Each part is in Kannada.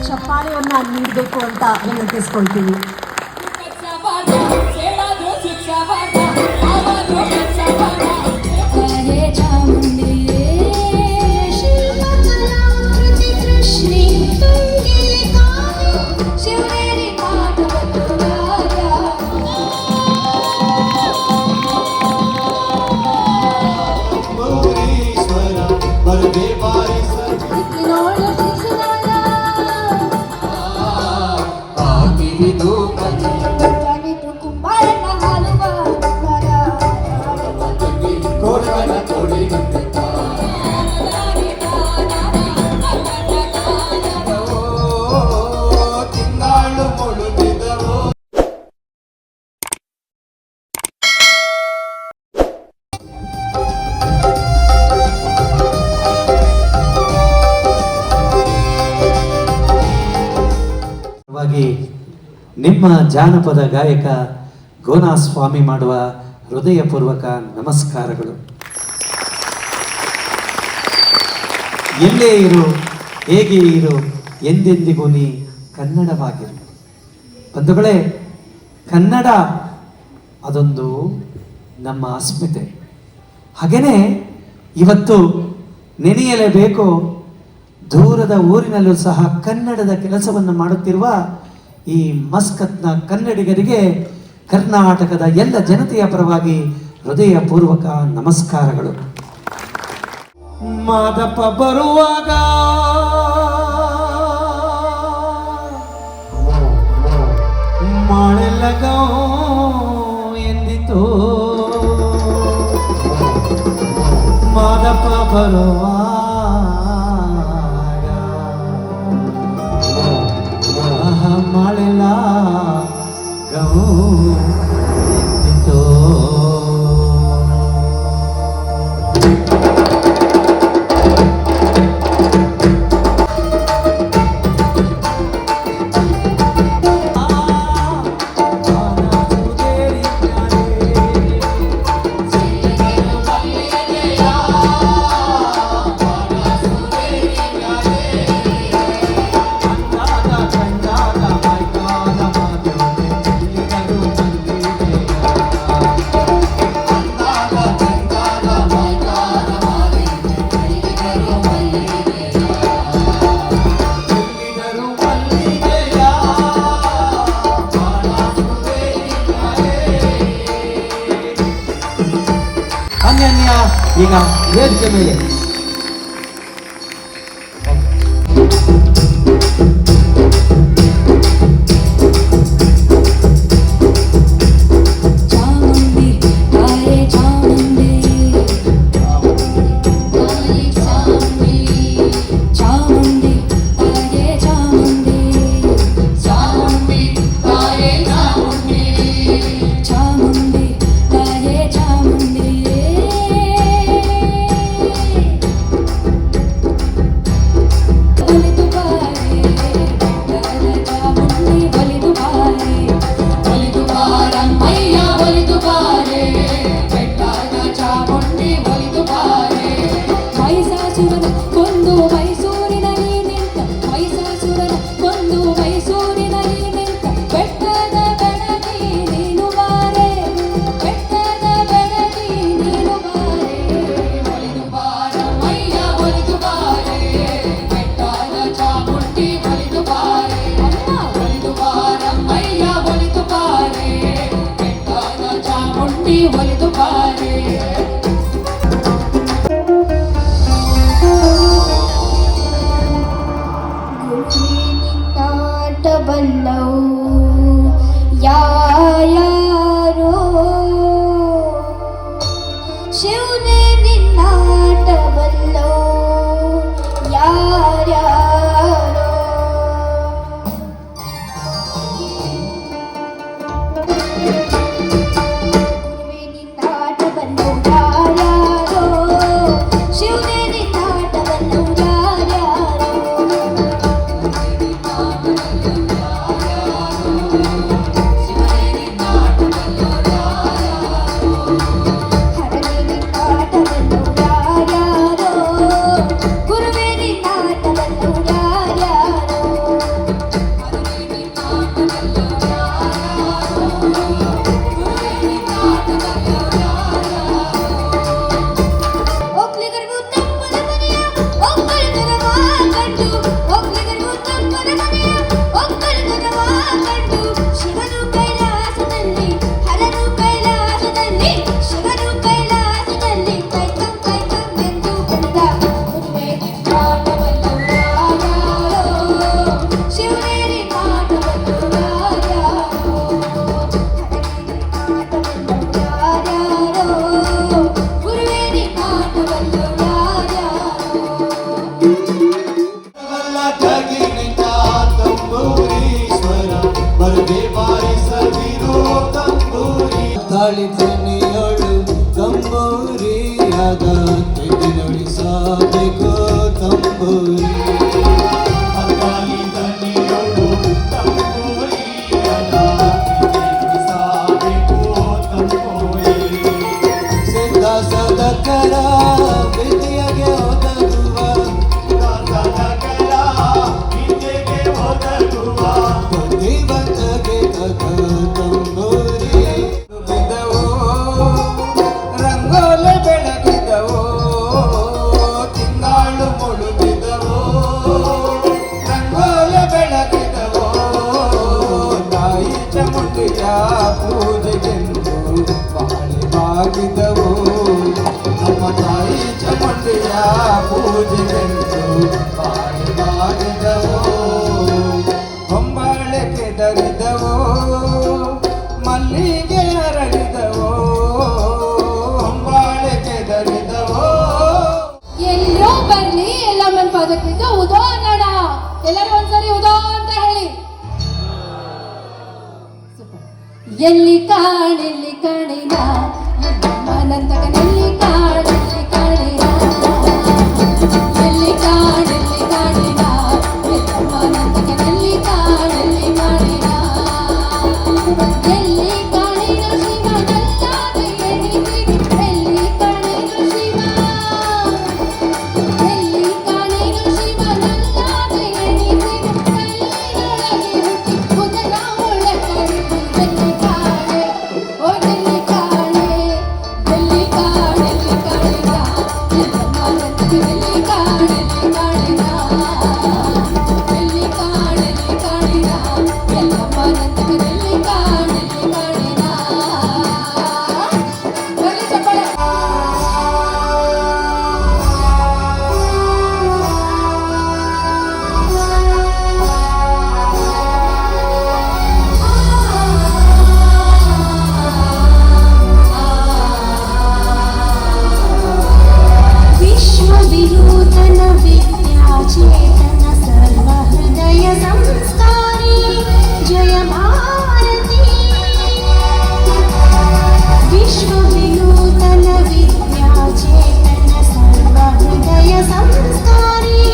ಚಪ್ಪಾಳೆಯನ್ನ ನೀಡಬೇಕು ಅಂತ ವಿನಂತಿಸ್ಕೊಳ್ತೀವಿ. ನಿಮ್ಮ ಜಾನಪದ ಗಾಯಕ ಗೋನಾ ಸ್ವಾಮಿ ಮಾಡುವ ಹೃದಯಪೂರ್ವಕ ನಮಸ್ಕಾರಗಳು. ಎಲ್ಲೇ ಇರು, ಹೇಗೆ ಇರು, ಎಂದೆಂದಿಗೂ ನೀ ಕನ್ನಡವಾಗಿರು. ಬಂಧುಗಳೇ, ಕನ್ನಡ ಅದೊಂದು ನಮ್ಮ ಅಸ್ಮಿತೆ. ಹಾಗೆಯೇ ಇವತ್ತು ನೆನೆಯಲೇಬೇಕು, ದೂರದ ಊರಿನಲ್ಲೂ ಸಹ ಕನ್ನಡದ ಕೆಲಸವನ್ನು ಮಾಡುತ್ತಿರುವ ಈ ಮಸ್ಕತ್ನ ಕನ್ನಡಿಗರಿಗೆ ಕರ್ನಾಟಕದ ಎಲ್ಲ ಜನತೆಯ ಪರವಾಗಿ ಹೃದಯಪೂರ್ವಕ ನಮಸ್ಕಾರಗಳು. ಮಾದಪ್ಪ ಬರುವಾಗ ಮಾಳೆಲ್ಲಗೋ ಎಂದಿತು, ಮಾದಪ್ಪ ಬರುವಾಗ ಮಾಳೆಲ್ಲ ಗೌ ಎಂದಿತು. ಈಗ ವೇದಿಕೆ ಮೇಲೆ ಗಾಳಿ ಧ್ವನಿಯೊಳು ತಂಬೂರಿಯಾದ ನುಡಿಸಬೇಕು ತಂಬೂರಿ ಸಿದ್ಧ ಸದಕರ ವಿದ್ಯೆಗೆ ಒದಗುವ ಬುದ್ಧಿವಂತಗೆ ತಂಬೂರಿ ಬಿದ್ದವೋ ರಂಗೋಲೆ ಬೆಳಗಿದವೋ ತಿಂಗಾಳು ಮುಳುಗಿದವೋ ರಂಗೋಲೆ ಬೆಳಗಿದವೋ ತಾಯಿ ಚಾಮುಂಡಿಯ ಪೂಜೆಗೆಂದು ಬಾಳಿ ಬಾಗಿದವೋ ನಮ್ಮ ತಾಯಿ ಚಾಮುಂಡಿಯ ಪೂಜೆಗೆಂದು ಬಾಳಿ ಬಾಗಿದವೋ ಹೊಂಬಾಳೆ ಕೆದರಿದವೋ ಮಲ್ಲಿಗೆ ಅರಳಿದವೋ ಹೊಂಬಾಳೆ ಕೆದರಿದವೋ ಎಲ್ಲರೂ ಬರ್ಲಿ ಎಲ್ಲಮ್ಮನ ಪದಕ್ಕಿಂತ ಉದೋ ಅನ್ನೋಣ. ಎಲ್ಲರೂ ಒಂದ್ಸರಿ ಉದೋ ಅಂತ ಹೇಳಿ. ಎಲ್ಲಿ ಕಾಣಿನ ಅನಂತಕನಲ್ಲಿ ಕಾಣೆಲ್ಲಿ ಕಾಣಿನ ಎಲ್ಲಿ ಕಾಣಿನ ಅನಂತಕನಲ್ಲಿ ಕಾಣೆಲ್ಲಿ ಕಾಣಿನ ಎಲ್ಲಿ ಕಾಣಿನ ಶಿವನಲ್ಲಾದೆ ಎಣಿಸಿರಿ ಎಲ್ಲಿ ಕಾಣಿನ ಶಿವ ಎಲ್ಲಿ ಕಾಣಿನ ಶಿವನಲ್ಲಾದೆ ಎಣಿಸಿರಿ ಕಲ್ಲಿನೊಳಗೆ ಹುಟ್ಟಿ ಕುದರ ಒಳಗಡೆ ಎಲ್ಲಿ ಕಾಣೆ ಓ ಎಲ್ಲಿ ಕಾಣೆ ಎಲ್ಲಿ ಕಾಣಿನ ಎಲ್ಲಮ್ಮನಂತೆ ಎಲ್ಲಿ ಕಾಣಿನ ಎಲ್ಲಿ ಕಾಣಿನ ಎಲ್ಲಮ್ಮನಂತೆ ಎಲ್ಲಿ ಕಾಣಿನ ಬರಲಿ ಚಪ್ಪಾಳೆ. विश्वविनूतन विद्याचेतन सर्वहृदय संस्कारी जय भारती विश्वविनूतन विद्याचेतन सर्वहृदय संस्कारी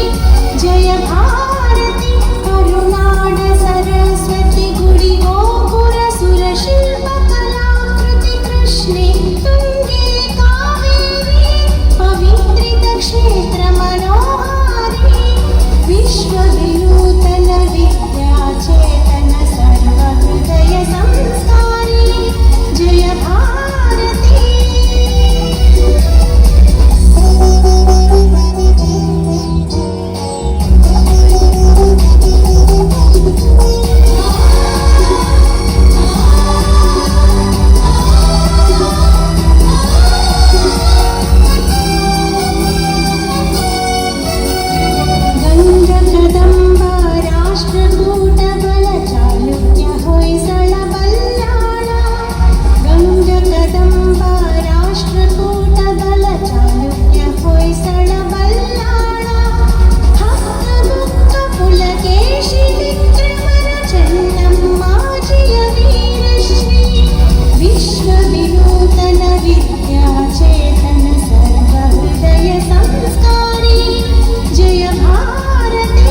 जय भारती करुनाड सरस्वती गुडी गोपुर सुरशिल्प कलाकृति कृष्णे तुंगे कावेरी पवित्रित क्षेत्र मनोहारी विश्वविनूतन विद्याचेतन सर्वहृदय संस्कारी जय भारती गंगकदंब राष्ट्रकूट बल चालुक्य होयसळ बल्लाळ गंगकदंब राष्ट्रकूट बल चालुक्य होयसळ बल्लाळ हस्तगुप्त पुलकेशि विक्रमर चन्नम्माजिय वीरश्री विश्वविनूतन विद्याचेतन सर्वहृदय संस्कारी जय भारती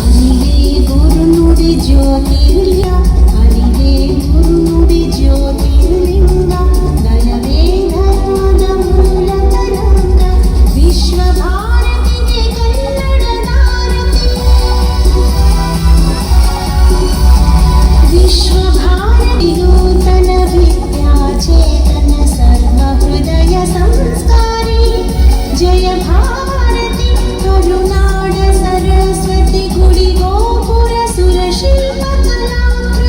ಹರಿವೇ ಗುರುನುಡಿ ಜ್ಯೋತಿರ್ಲಿಂಗ ಹರಿವೇ ಗುರುನುಡಿ ಜ್ಯೋತಿರ್ಲಿಂಗ ದಯವೇ ಧರ್ಮದ ಮೂಲ ತರಂಗ ವಿಶ್ವ ಭಾರತಿಗೆ ಕನ್ನಡದಾರತಿ ವಿಶ್ವ ಭಾರತಿ ನೂತನ ವಿದ್ಯಾಚೇತನ ಸರ್ವಹೃದಯ ಸಂಸ್कारी जय भारती करुनाड सरस्वती गुडी गोपुर सुरशिल्प कलाकृति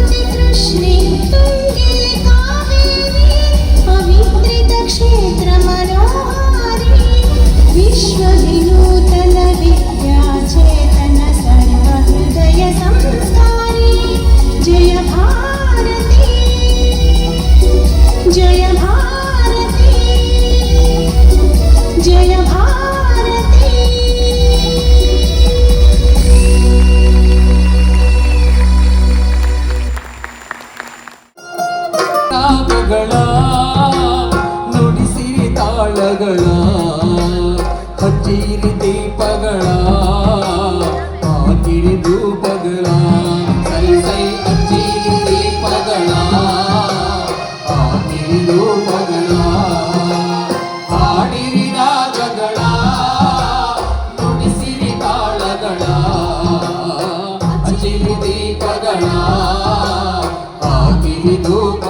ಪದಗಳ ನುಡಿಸಿರಿ ತಾಳಗಳ ಹಚ್ಚಿರಿ ದೀಪಗಳ ಹಾಕಿರಿ ಧೂಪಗಳ ಸೈ ಸೈ ಹಚ್ಚಿರಿ ದೀಪಗಳ ಹಾಕಿರಿ ಧೂಪಗಳ ಹಾಡಿರಿ ರಾಗಗಳ ನುಡಿಸಿರಿ ತಾಳಗಳ ಹಚ್ಚಿರಿ ದೀಪಗಳ ಹಾಕಿರಿ ಧೂಪ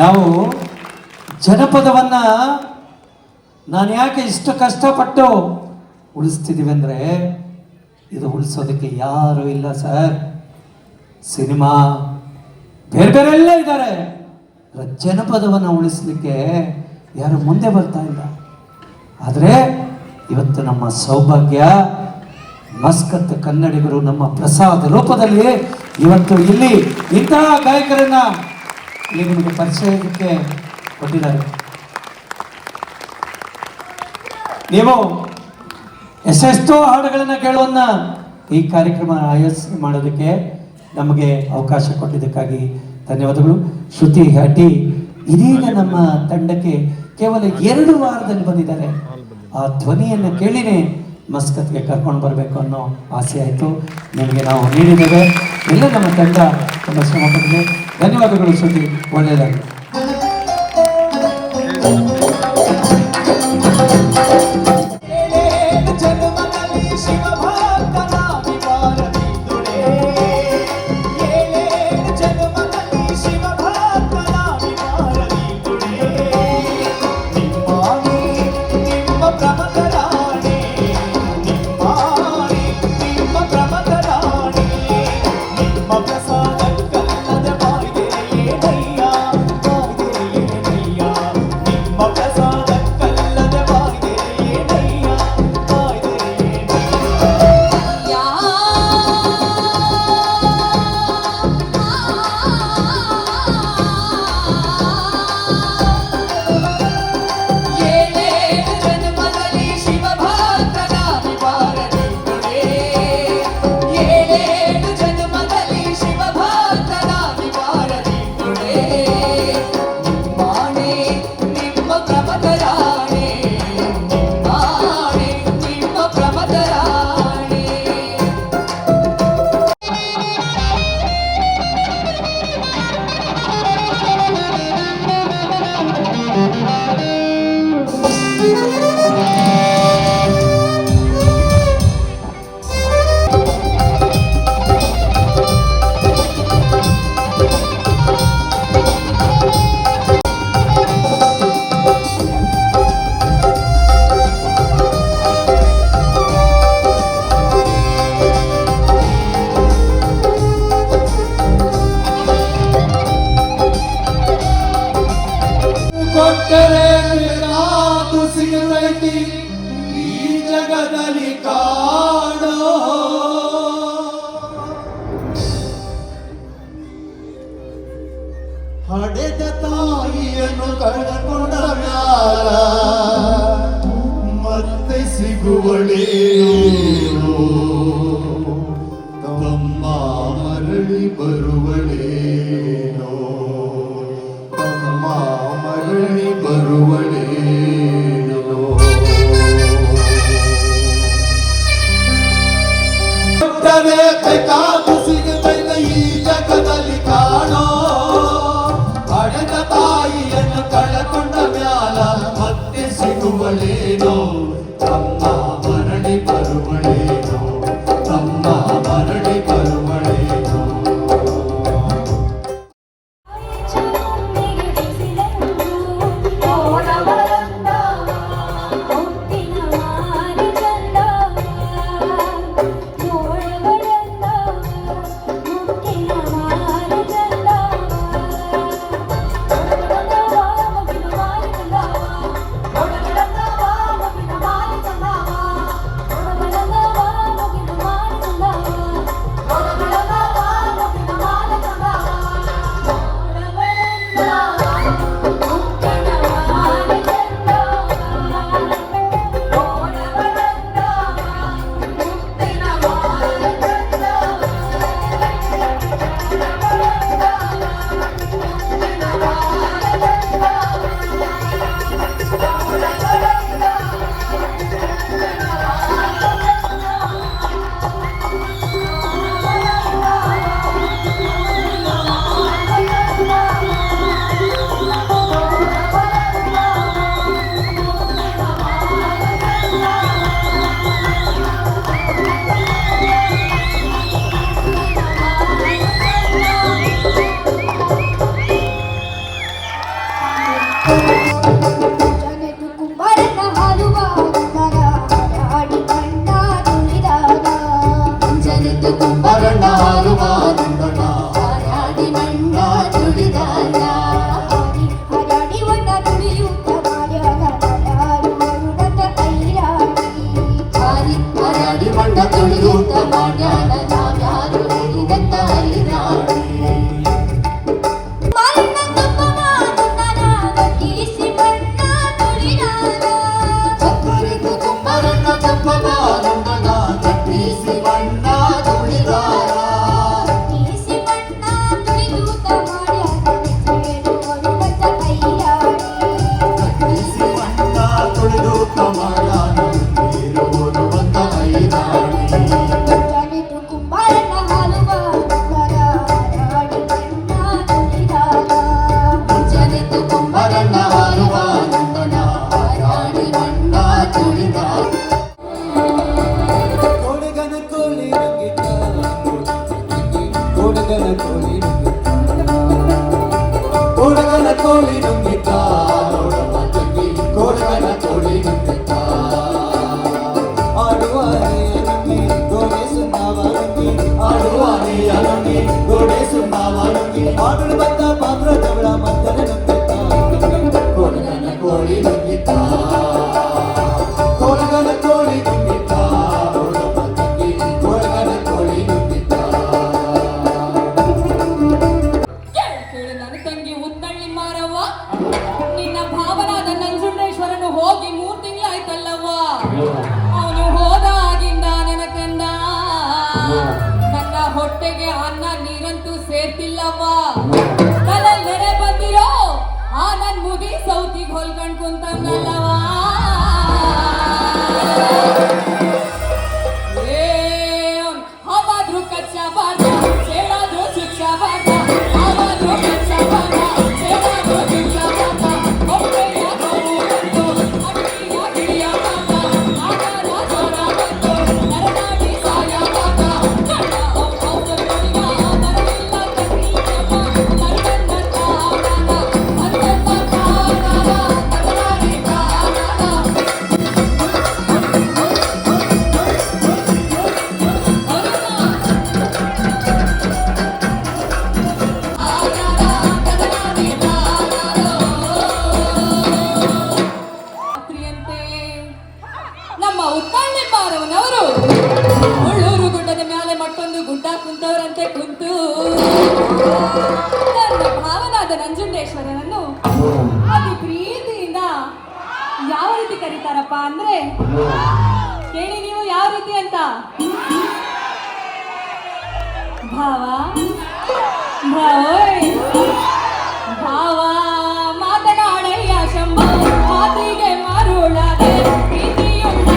ನಾವು ಜನಪದವನ್ನ ನಾನು ಯಾಕೆ ಇಷ್ಟು ಕಷ್ಟಪಟ್ಟು ಉಳಿಸ್ತಿದ್ದೀವಿ ಅಂದರೆ ಇದು ಉಳಿಸೋದಕ್ಕೆ ಯಾರು ಇಲ್ಲ ಸರ್. ಸಿನಿಮಾ ಬೇರೆ ಬೇರೆ ಎಲ್ಲ ಇದ್ದಾರೆ, ಜನಪದವನ್ನು ಉಳಿಸ್ಲಿಕ್ಕೆ ಯಾರು ಮುಂದೆ ಬರ್ತಾ ಇಲ್ಲ. ಆದರೆ ಇವತ್ತು ನಮ್ಮ ಸೌಭಾಗ್ಯ ಮಸ್ಕತ್ ಕನ್ನಡಿಗರು ನಮ್ಮ ಪ್ರಸಾದ ರೂಪದಲ್ಲಿ ಇವತ್ತು ಇಲ್ಲಿ ಇಂತಹ ಗಾಯಕರನ್ನ ಇಲ್ಲಿ ನಿಮಗೆ ಪರಿಚಯಕ್ಕೆ ಕೊಟ್ಟಿದ್ದಾರೆ. ನೀವು ಎಷ್ಟೆಷ್ಟೋ ಹಾಡುಗಳನ್ನು ಕೇಳುವನ್ನ ಈ ಕಾರ್ಯಕ್ರಮ ಆಯೋಜನೆ ಮಾಡೋದಕ್ಕೆ ನಮಗೆ ಅವಕಾಶ ಕೊಟ್ಟಿದ್ದಕ್ಕಾಗಿ ಧನ್ಯವಾದಗಳು. ಶ್ರುತಿ ಹಟ್ಟಿ ಇದೀಗ ನಮ್ಮ ತಂಡಕ್ಕೆ ಕೇವಲ 2 ವಾರದಲ್ಲಿ ಬಂದಿದ್ದಾರೆ. ಆ ಧ್ವನಿಯನ್ನು ಕೇಳಿನೇ ಮಸ್ಕತ್ಗೆ ಕರ್ಕೊಂಡು ಬರಬೇಕು ಅನ್ನೋ ಆಸೆ ಆಯಿತು. ನಿಮಗೆ ನಾವು ನೀಡಿದ್ದೇವೆ. ಎಲ್ಲ ನಮ್ಮ ತಂಡ ತುಂಬ ಶ್ರಮಪಟ್ಟಿದೆ. ಧನ್ಯವಾದಗಳು ಶ್ರುತಿ, ಒಳ್ಳೆಯದಾಗಲಿ. ಕಳೆದುಕೊಂಡ ಮ್ಯಾಲ ಮತ್ತೆ ಸಿಗುವಳೇನೋ ತಮ್ಮ ಮರಳಿ ಬರುವಳೇನೋ ತಮ್ಮ ಮರಳಿ ಬರುವಳೇನೋ ಬೇಕಾದ ಸಿಗುತ್ತೈತೆ ಈ ಜಗದಲ್ಲಿ ಕಾಣೋ ಹಡೆದ ತಾಯಿಯನ್ನು ಕಳಕೊಂಡ ಮ್ಯಾಲ ಮತ್ತೆ ಸಿಗುವಳೇನೋ ತಮ್ಮ ಮರಳಿ ಬರುವಳೇನೋ ತಮ್ಮ ಮರಳಿ ಬರುವಳೇನೋ ಅವನು ಹೋದಾಗಿಂದ ನನ್ನ ಕಂದ ನನ್ನ ಹೊಟ್ಟೆಗೆ ಅನ್ನ ನೀರಂತೂ ಸೇರ್ತಿಲ್ಲವ್ವ. ತಲೆಲ್ಲೆರೆ ಬಂದಿರೋ ಆ ನನ್ ಮುದಿ ಸೌತಿಗೆ ಹೊಲ್ಕೊಂಡ್ ಕುಂತನಲ್ಲವ. ಹವಾದ್ರು ಕಚ್ಚಾ ಬಾರ್ದ ಸೇಡಾದ್ರು ಚುಚ್ಚಾ ಬಾರ್ದ ಹವಾದ್ರು ಕಚ್ಚಾ ಬಾರ್ದ ಸೇಡಾದ್ರು ಚುಚ್ಚಾ ಬಾರ್ದ ಹೊಟ್ಟೆಯ ನೋವು ಬಂತು ಅಕ್ಕಿಯ ಗಿಳಿಯ ಬಾರ್ದ ಆಗಾರ ಜ್ವರ ಬಂತು ನರನಾಡಿ ಸಾಯ ಬಾರ್ದ ಕಣ್ಣ ಔಷಧ ಬಳಿಯ ಬರಲಿಲ್ಲ ಕಣ್ಣೀರಮ್ಮ ನನ್ನನ್ನ ಕಾರಣ ನನ್ನನ್ನ ಕಾರಣ ನಗರಾಡಿ ನಮ್ಮ ಉತ್ತಳ್ಳಿ ಮಾರವನವರು ಉಳ್ಳೂರು ಗುಡ್ಡದ ಮೇಲೆ ಮತ್ತೊಂದು ಗುಡ್ಡ ಕುಂತವರಂತೆ ಕುಂತು ನನ್ನ ಭಾವನಾದ ನಂಜುಂಡೇಶ್ವರನನ್ನು ಅತಿ ಅಂದ್ರೆ ಕೇಳಿ ನೀವು ಯಾವ ರೀತಿ ಅಂತ. ಭಾವ ಭಾವೋಯ್ ಭಾವ ಮಾತನಾಡಯ್ಯ ಶಂಭ ಮಾತಿಗೆ ಮರುಳಾದೆ ಪ್ರೀತಿಯುಳ್ಳ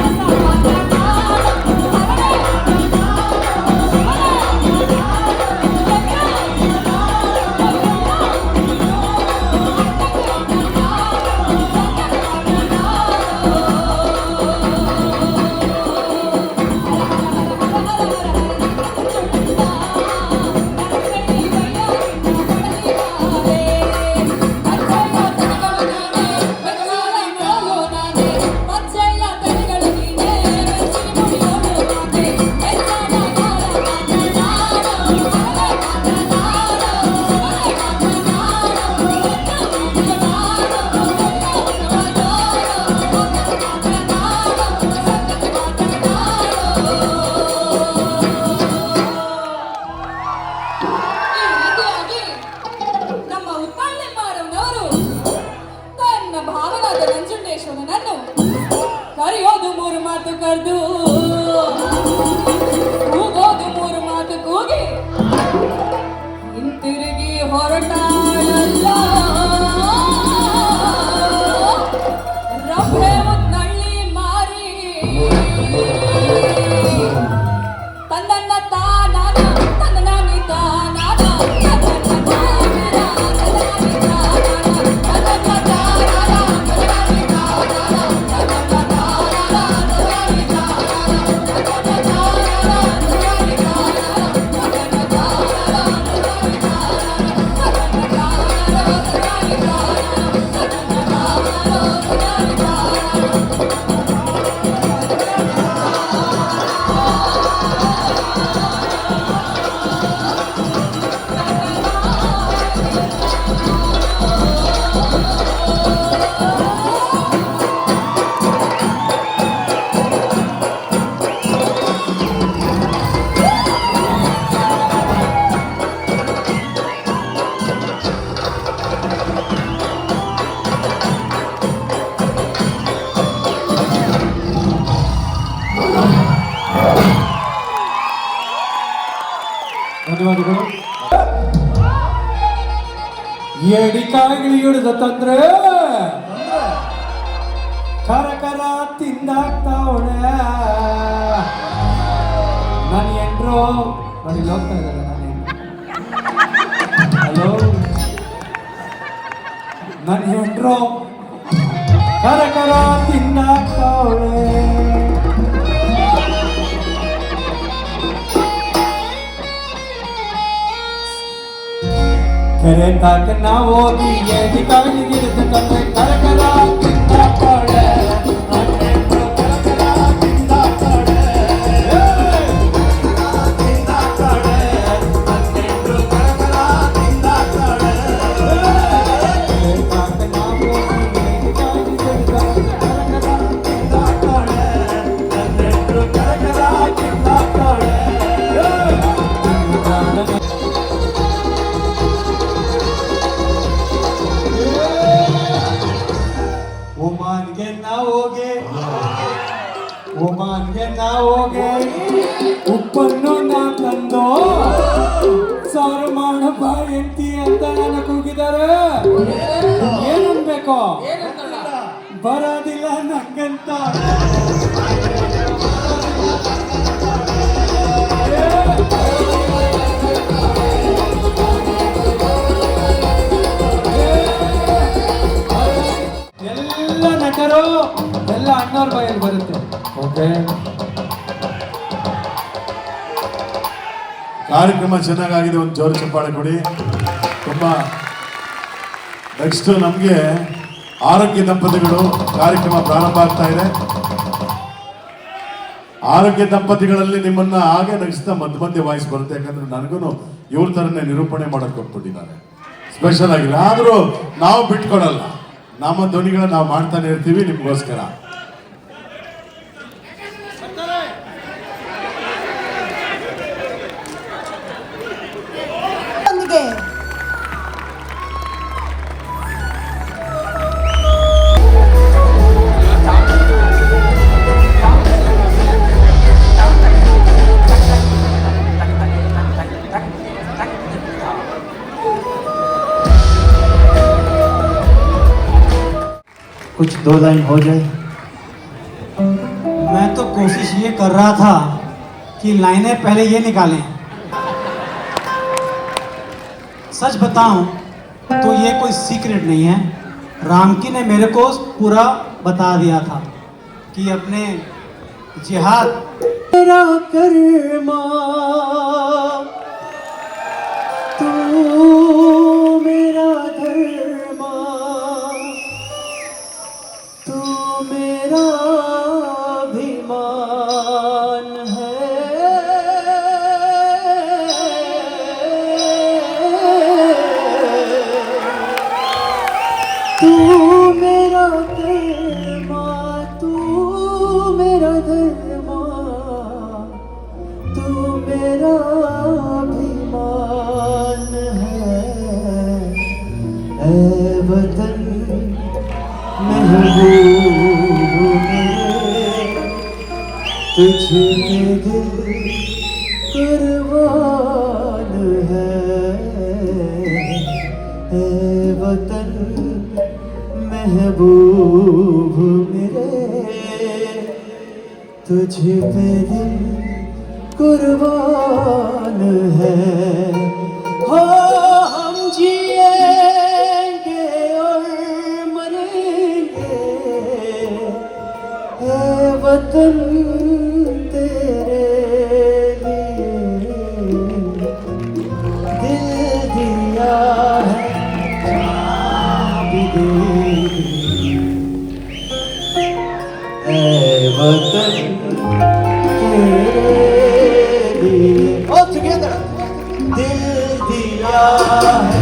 ಕರೆಯೋದು ಮೂರು ಮಾತು ಕರೆದು ಕೂಗೋದು ಮೂರು ಮಾತು ಕೂಗಿ ಹಿಂತಿರುಗಿ ಹೊರಟಾಳಲ್ಲ ರಬ್ಬೆ ಮುತ್ತಳ್ಳಿ ಮಾರಿ ತನ್ನ ತಾನಾದ ತನ್ನ ನಾನಿ ತಾನಾದ ಧನ್ಯವಾದಗಳು. ಎಡಿಕಾಯಿಗಳು ಹಿಡಿದ ತಂದ್ರೆ ಕರ ಕರ ತಿಂದಾಗ್ತಾವಳೆ. ನಾನು ಎಂಡ್ರು ನೋಡಿ ಹೋಗ್ತಾ ಇದ್ದಾರೆ. ಹಲೋ, ನನ್ನ ಎಂಡ್ರು ಕರ ಕರ ತಿಂದಾಗ್ತಾವಳೆ. ಕೆರೆ ತಾಕ ನಾವು ಹೋಗಿ ಎಡಿ ಕಾಯಿಗಿಡಿದ ತಂದ್ರೆ ಕರಕರ ತಿಂದಾಕ್ತಾಳೆ. ಒಮಾನ್ಗೆ ನಾವೋಗೆ ಉಪ್ಪನ್ನು ನಾ ತಂದು ಸಾರು ಮಾಡ ಬಾಯಂತಿ ಅಂತ ನಾನು ಕೂಗಿದ್ದಾರೆ. ಏನನ್ಬೇಕು ಬರೋದಿಲ್ಲ ನಂಗಂತ. ಎಲ್ಲ ನಟರು ಎಲ್ಲ ಅಣ್ಣವ್ರ ಬಾಯಲ್ಲಿ ಬರುತ್ತೆ. ಓಕೆ, ಕಾರ್ಯಕ್ರಮ ಚೆನ್ನಾಗಿದೆ. ಒಂದು ಜೋರು ಚಪ್ಪಾಳೆ ಕೊಡಿ. ತುಂಬ ನೆಕ್ಸ್ಟ್ ನಮಗೆ ಆರೋಗ್ಯ ದಂಪತಿಗಳು ಕಾರ್ಯಕ್ರಮ ಪ್ರಾರಂಭ ಆಗ್ತಾ ಇದೆ. ಆರೋಗ್ಯ ದಂಪತಿಗಳಲ್ಲಿ ನಿಮ್ಮನ್ನ ಹಾಗೆ ನಗಿಸ್ತಾ ಮಧ್ಯ ವಾಯ್ಸ್ ಬರುತ್ತೆ. ಯಾಕಂದ್ರೆ ನನಗೂ ಇವ್ರ ಥರನೇ ನಿರೂಪಣೆ ಮಾಡೋಕೆ ಕೊಟ್ಬಿಟ್ಟಿದ್ದಾರೆ ಸ್ಪೆಷಲ್ ಆಗಿ. ಆದರೂ ನಾವು ಬಿಟ್ಕೊಡಲ್ಲ, ನಮ್ಮ ಧ್ವನಿಗಳನ್ನ ನಾವು ಮಾಡ್ತಾನೆ ಇರ್ತೀವಿ ನಿಮಗೋಸ್ಕರ. कुछ 2 लाइन हो जाए। मैं तो कोशिश ये कर रहा था कि लाइनें पहले ये निकालें। सच बताऊं तो ये कोई सीक्रेट नहीं है, रामकी ने मेरे को पूरा बता दिया था कि अपने जिहाद मेरा कर्मा तू मेरा धर्मा तू मेरा अभिमान तू मेरा धर्मा तू मेरा धर्मा तू मेरा अभिमान है ऐ वतन महबूब मेरे तुझे दिल कुर्बान है ऐ वतन महबूब मेरे तुझ पे दिल कुर्बान है। हो हम जिएंगे और मरेंगे है वतन तेरे लिए दिल दिया है जान भी देंगे ऐ वतन तेरे लिए all together दिल दिया है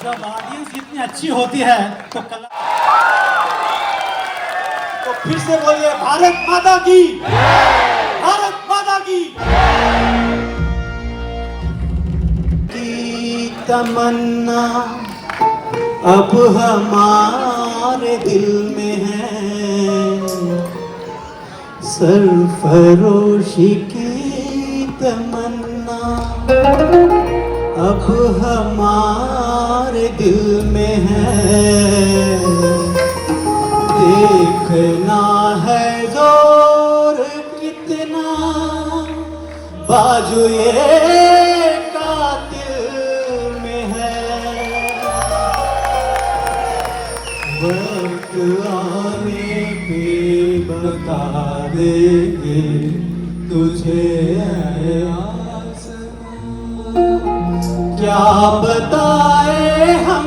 जब ऑडियंस इतनी अच्छी होती है तो कला तो फिर से बोलिए भारत माता की, भारत माता की। तमन्ना अब हमारे दिल में है, सरफरोशी की तमन्ना अब हमारे दिल में है। देखना है जोर बाजू ये कातिल में है, वक्त आने पे बता देंगे तुझे ऐ आसमां। क्या बताए हम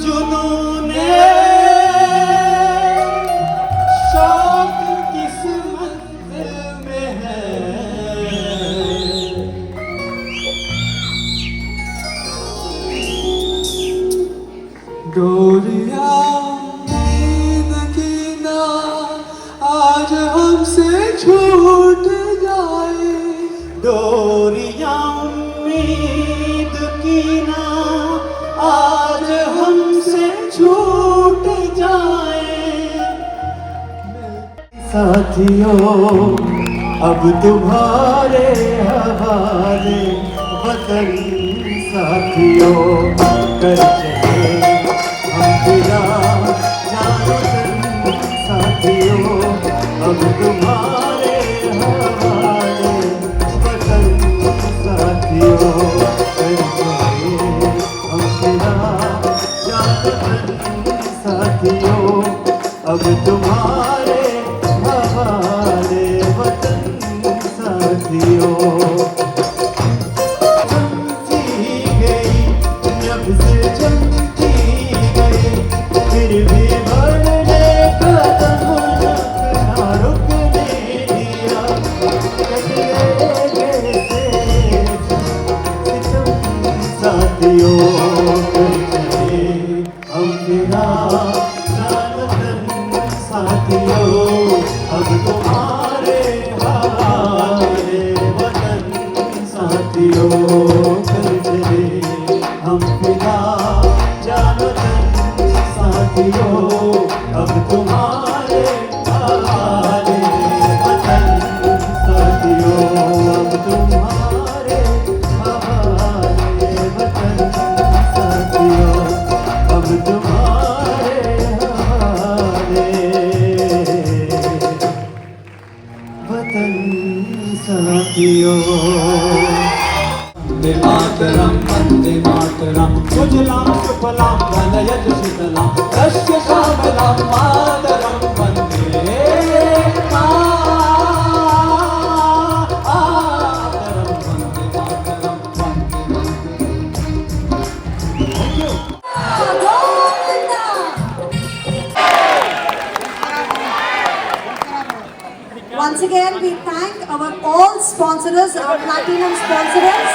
जुनूने शौक किस मंजिल में है। डोरिया नींद की ना आज हमसे छूट जाए, डोरिया उम्मीद की ना आज हमसे छूट जाए। साथियों अब तुम्हारे हवाले वतन, साथियों कर चले हम फिरा जानो तन, साथियों अब तुम्हारे हवाले वतन, साथियों कर चले हम फिरा जानो तन, साथियों अब तुम्हारे हवाले वतन, साथियों। फिर भी बढ़ने कदम ना रुकने दिया, साथियों कर चले हम फिरा जानो तन, साथियों अब तुम्हारे हवाले वतन, साथियों कर चले हम फिरा जानो तन, साथियों अब तुम्हारे हवाले वतन, साथियों अब तुम्हारे हवाले वतन, साथियों अब तुम्हारे हवाले वतन, साथियों। वंदे मातरम वंदे मातरम, सुजलाम सुफलाम वनयज शीतलाम, रश्य श्यामलाम मातरम वंदे मातरम, वंदे मातरम वंदे Once again, we thank our all sponsors, our platinum sponsors.